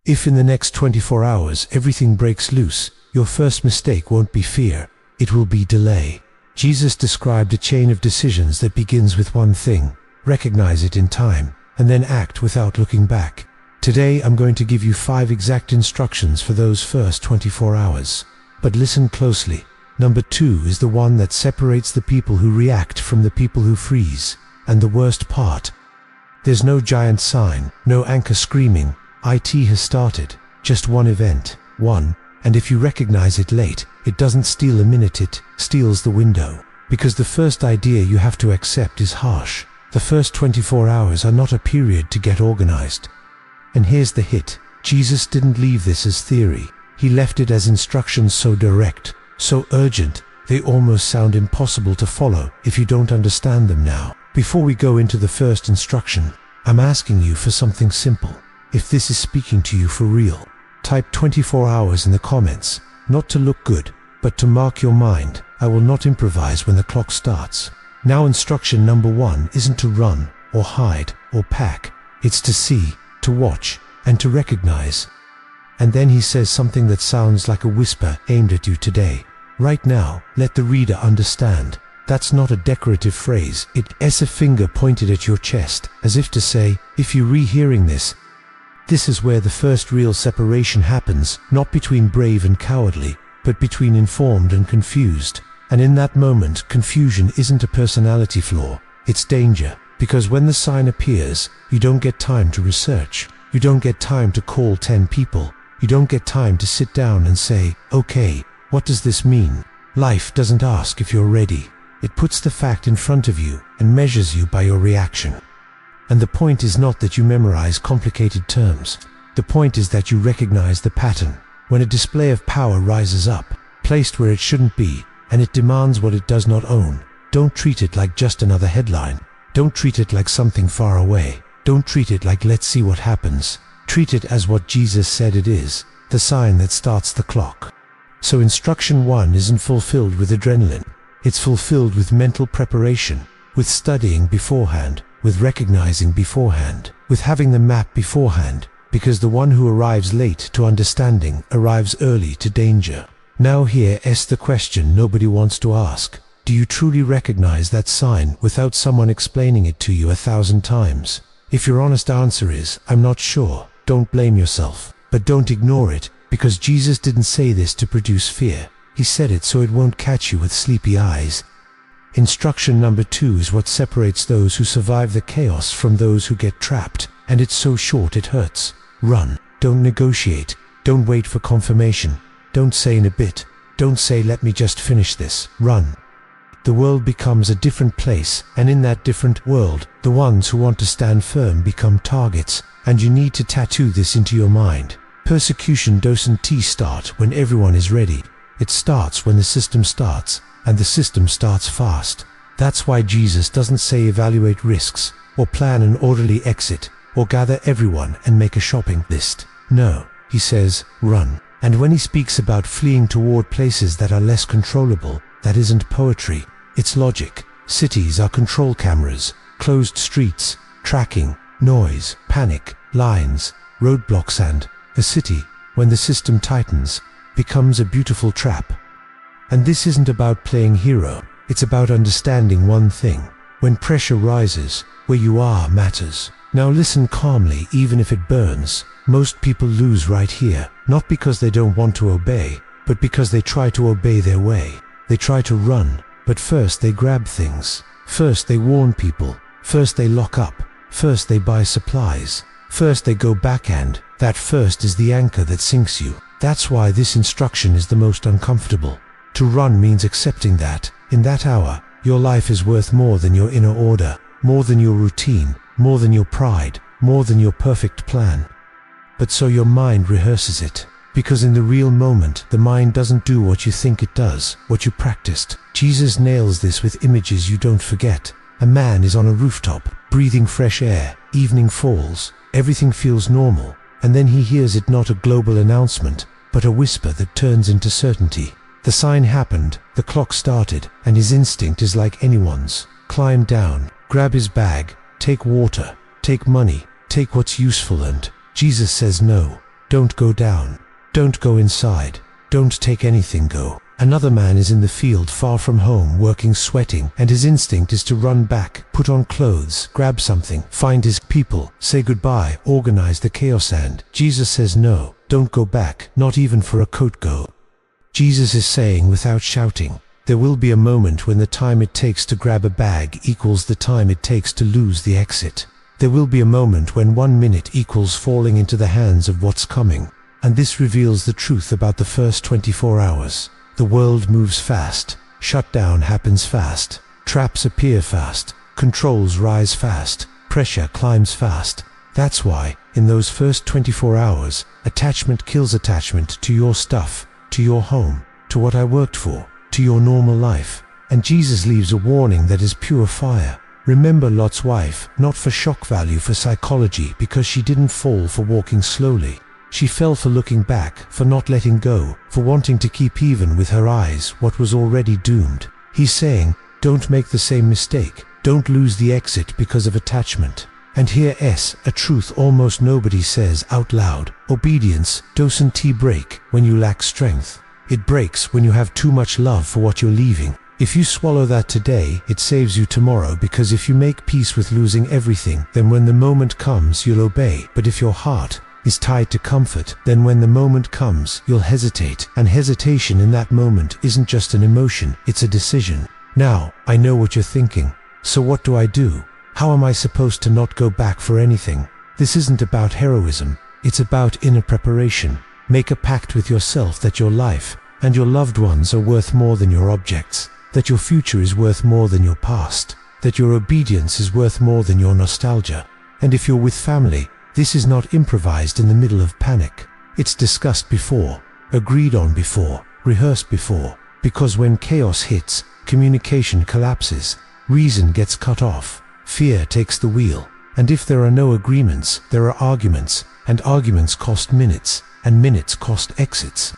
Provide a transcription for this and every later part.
If in the next 24 hours everything breaks loose, your first mistake won't be fear, it will be delay. Jesus described a chain of decisions that begins with one thing: recognize it in time, and then act without looking back. Today I'm going to give you 5 exact instructions for those first 24 hours. But listen closely. Number 2 is the one that separates the people who react from the people who freeze. And the worst part: there's no giant sign, no anchor screaming, "IT has started." Just one event. One. And if you recognize it late, it doesn't steal a minute, it steals the window. Because the first idea you have to accept is harsh. The first 24 hours are not a period to get organized. And here's the hit. Jesus didn't leave this as theory. He left it as instructions so direct, so urgent, they almost sound impossible to follow if you don't understand them now. Before we go into the first instruction, I'm asking you for something simple. If this is speaking to you for real, type 24 hours in the comments, not to look good, but to mark your mind. I will not improvise when the clock starts. Now instruction number 1 isn't to run, or hide, or pack. It's to see, to watch, and to recognize. And then he says something that sounds like a whisper aimed at you today. Right now, let the reader understand. That's not a decorative phrase, it's a finger pointed at your chest, as if to say, if you're rehearing this, this is where the first real separation happens, not between brave and cowardly, but between informed and confused. And in that moment, confusion isn't a personality flaw, it's danger. Because when the sign appears, you don't get time to research. You don't get time to call 10 people. You don't get time to sit down and say, okay, what does this mean? Life doesn't ask if you're ready. It puts the fact in front of you and measures you by your reaction. And the point is not that you memorize complicated terms. The point is that you recognize the pattern. When a display of power rises up, placed where it shouldn't be, and it demands what it does not own, don't treat it like just another headline. Don't treat it like something far away. Don't treat it like let's see what happens. Treat it as what Jesus said it is, the sign that starts the clock. So instruction 1 isn't fulfilled with adrenaline. It's fulfilled with mental preparation, with studying beforehand, with recognizing beforehand, with having the map beforehand, because the one who arrives late to understanding arrives early to danger. Now here's the question nobody wants to ask. Do you truly recognize that sign without someone explaining it to you 1,000 times? If your honest answer is, I'm not sure, don't blame yourself. But don't ignore it, because Jesus didn't say this to produce fear. He said it so it won't catch you with sleepy eyes. Instruction number 2 is what separates those who survive the chaos from those who get trapped, and it's so short it hurts. Run. Don't negotiate. Don't wait for confirmation. Don't say in a bit. Don't say let me just finish this. Run. The world becomes a different place, and in that different world, the ones who want to stand firm become targets, and you need to tattoo this into your mind. Persecution doesn't start when everyone is ready. It starts when the system starts, and the system starts fast. That's why Jesus doesn't say evaluate risks, or plan an orderly exit, or gather everyone and make a shopping list. No, he says, run. And when he speaks about fleeing toward places that are less controllable, that isn't poetry, it's logic. Cities are control cameras, closed streets, tracking, noise, panic, lines, roadblocks, and a city, when the system tightens, becomes a beautiful trap. And this isn't about playing hero, it's about understanding one thing. When pressure rises, where you are matters. Now listen calmly, even if it burns. Most people lose right here, not because they don't want to obey, but because they try to obey their way. They try to run, but first they grab things. First they warn people. First they lock up. First they buy supplies. First they go backhand. That first is the anchor that sinks you. That's why this instruction is the most uncomfortable. To run means accepting that, in that hour, your life is worth more than your inner order, more than your routine, more than your pride, more than your perfect plan. But so your mind rehearses it. Because in the real moment, the mind doesn't do what you think it does, what you practiced. Jesus nails this with images you don't forget. A man is on a rooftop, breathing fresh air, evening falls, everything feels normal, and then he hears it, not a global announcement, but a whisper that turns into certainty. The sign happened, the clock started, and his instinct is like anyone's. Climb down, grab his bag, take water, take money, take what's useful, and Jesus says no. Don't go down. Don't go inside. Don't take anything, go. Another man is in the field far from home, working, sweating, and his instinct is to run back, put on clothes, grab something, find his people, say goodbye, organize the chaos. And Jesus says no, don't go back, not even for a coat, go. Jesus is saying without shouting, there will be a moment when the time it takes to grab a bag equals the time it takes to lose the exit. There will be a moment when 1 minute equals falling into the hands of what's coming. And this reveals the truth about the first 24 hours. The world moves fast, shutdown happens fast, traps appear fast, controls rise fast, pressure climbs fast. That's why, in those first 24 hours, attachment kills attachment to your stuff, to your home, to what I worked for, to your normal life. And Jesus leaves a warning that is pure fire. Remember Lot's wife, not for shock value, for psychology, because she didn't fall for walking slowly. She fell for looking back, for not letting go, for wanting to keep even with her eyes what was already doomed. He's saying, don't make the same mistake. Don't lose the exit because of attachment. And here's a truth almost nobody says out loud. Obedience doesn't break when you lack strength. It breaks when you have too much love for what you're leaving. If you swallow that today, it saves you tomorrow, because if you make peace with losing everything, then when the moment comes, you'll obey. But if your heart is tied to comfort, then when the moment comes, you'll hesitate. And hesitation in that moment isn't just an emotion, it's a decision. Now, I know what you're thinking. So what do I do? How am I supposed to not go back for anything? This isn't about heroism, it's about inner preparation. Make a pact with yourself that your life and your loved ones are worth more than your objects, that your future is worth more than your past, that your obedience is worth more than your nostalgia. And if you're with family, this is not improvised in the middle of panic. It's discussed before, agreed on before, rehearsed before. Because when chaos hits, communication collapses, reason gets cut off, fear takes the wheel. And if there are no agreements, there are arguments, and arguments cost minutes, and minutes cost exits.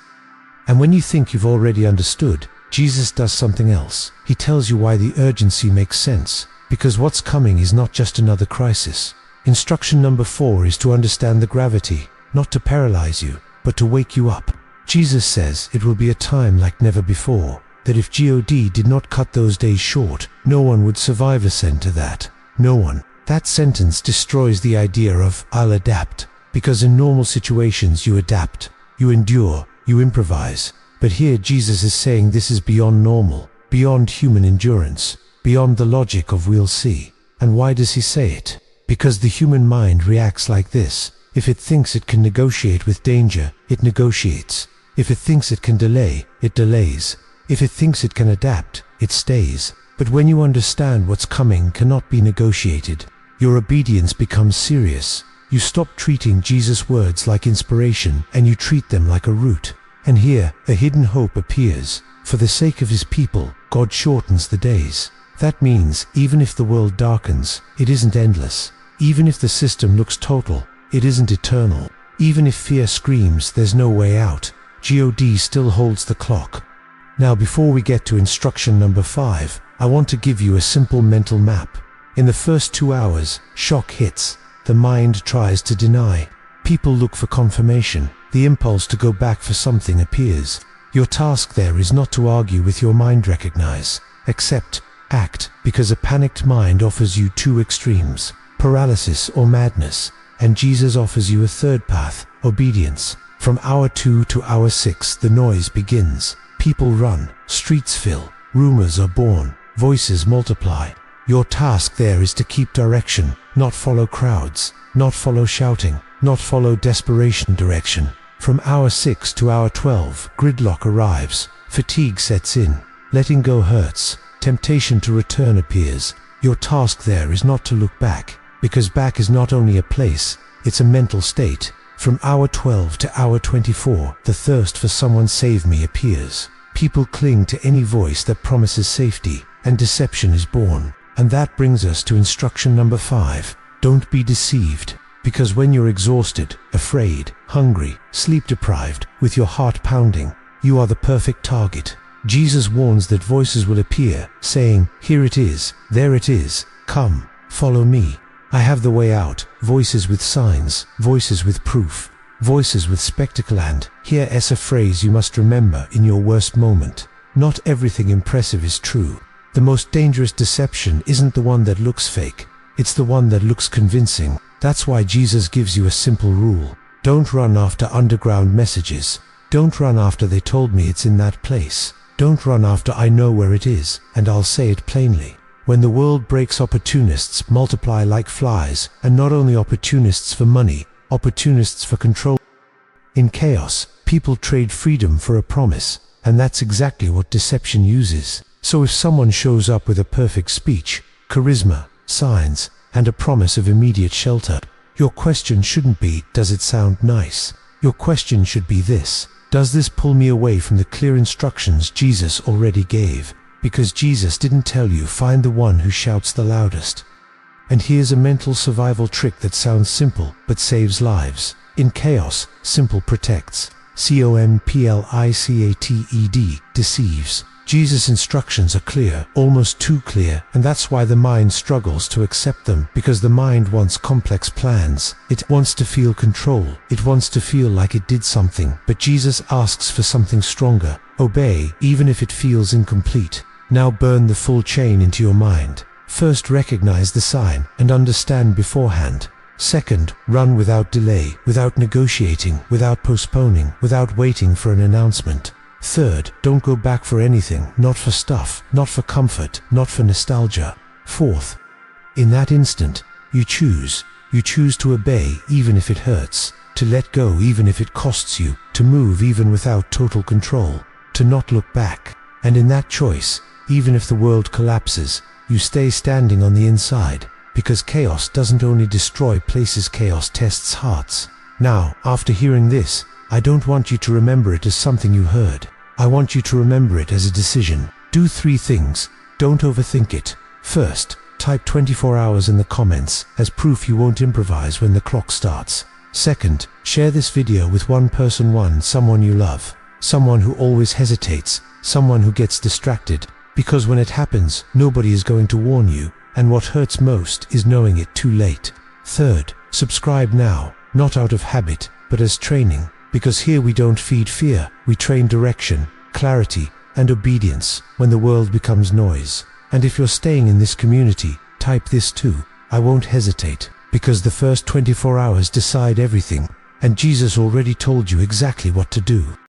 And when you think you've already understood, Jesus does something else. He tells you why the urgency makes sense, because what's coming is not just another crisis. Instruction number 4 is to understand the gravity, not to paralyze you, but to wake you up. Jesus says it will be a time like never before, that if God did not cut those days short, no one would survive. Listen to that. No one. That sentence destroys the idea of I'll adapt, because in normal situations you adapt, you endure, you improvise. But here Jesus is saying this is beyond normal, beyond human endurance, beyond the logic of we'll see. And why does he say it? Because the human mind reacts like this. If it thinks it can negotiate with danger, it negotiates. If it thinks it can delay, it delays. If it thinks it can adapt, it stays. But when you understand what's coming cannot be negotiated, your obedience becomes serious. You stop treating Jesus' words like inspiration, and you treat them like a route. And here, a hidden hope appears. For the sake of his people, God shortens the days. That means, even if the world darkens, it isn't endless. Even if the system looks total, it isn't eternal. Even if fear screams there's no way out, God still holds the clock. Now before we get to instruction number 5, I want to give you a simple mental map. In the first 2 hours, shock hits. The mind tries to deny. People look for confirmation. The impulse to go back for something appears. Your task there is not to argue with your mind. Recognize, accept, act, because a panicked mind offers you 2 extremes, paralysis or madness, and Jesus offers you a third path, obedience. From hour 2 to hour 6 the noise begins. People run, streets fill, rumors are born, voices multiply. Your task there is to keep direction, not follow crowds, not follow shouting, not follow desperation. Direction. From hour 6 to hour 12, gridlock arrives, fatigue sets in, letting go hurts, temptation to return appears. Your task there is not to look back, because back is not only a place, it's a mental state. From hour 12 to hour 24, the thirst for someone save me appears. People cling to any voice that promises safety, and deception is born. And that brings us to instruction number 5. Don't be deceived, because when you're exhausted, afraid, hungry, sleep-deprived, with your heart pounding, you are the perfect target. Jesus warns that voices will appear, saying, here it is, there it is, come, follow me. I have the way out. Voices with signs, voices with proof, voices with spectacle, and here's a phrase you must remember in your worst moment. Not everything impressive is true. The most dangerous deception isn't the one that looks fake. It's the one that looks convincing. That's why Jesus gives you a simple rule. Don't run after underground messages. Don't run after "they told me it's in that place." Don't run after "I know where it is, and I'll say it plainly." When the world breaks, opportunists multiply like flies, and not only opportunists for money, opportunists for control. In chaos, people trade freedom for a promise, and that's exactly what deception uses. So if someone shows up with a perfect speech, charisma, signs, and a promise of immediate shelter, your question shouldn't be, "Does it sound nice?" Your question should be this: does this pull me away from the clear instructions Jesus already gave? Because Jesus didn't tell you, find the one who shouts the loudest. And here's a mental survival trick that sounds simple, but saves lives. In chaos, simple protects. COMPLICATED, deceives. Jesus' instructions are clear, almost too clear, and that's why the mind struggles to accept them, because the mind wants complex plans. It wants to feel control. It wants to feel like it did something. But Jesus asks for something stronger. Obey, even if it feels incomplete. Now burn the full chain into your mind. First, recognize the sign and understand beforehand. Second, run without delay, without negotiating, without postponing, without waiting for an announcement. Third, don't go back for anything, not for stuff, not for comfort, not for nostalgia. Fourth, in that instant, you choose. You choose to obey even if it hurts, to let go even if it costs you, to move even without total control, to not look back. And in that choice, even if the world collapses, you stay standing on the inside, because chaos doesn't only destroy places, chaos tests hearts. Now, after hearing this, I don't want you to remember it as something you heard. I want you to remember it as a decision. Do 3 things. Don't overthink it. First, type 24 hours in the comments as proof you won't improvise when the clock starts. Second, share this video with one person, someone you love, someone who always hesitates, someone who gets distracted, because when it happens, nobody is going to warn you, and what hurts most is knowing it too late. Third, subscribe now, not out of habit, but as training. Because here we don't feed fear, we train direction, clarity, and obedience when the world becomes noise. And if you're staying in this community, type this too. I won't hesitate, because the first 24 hours decide everything, and Jesus already told you exactly what to do.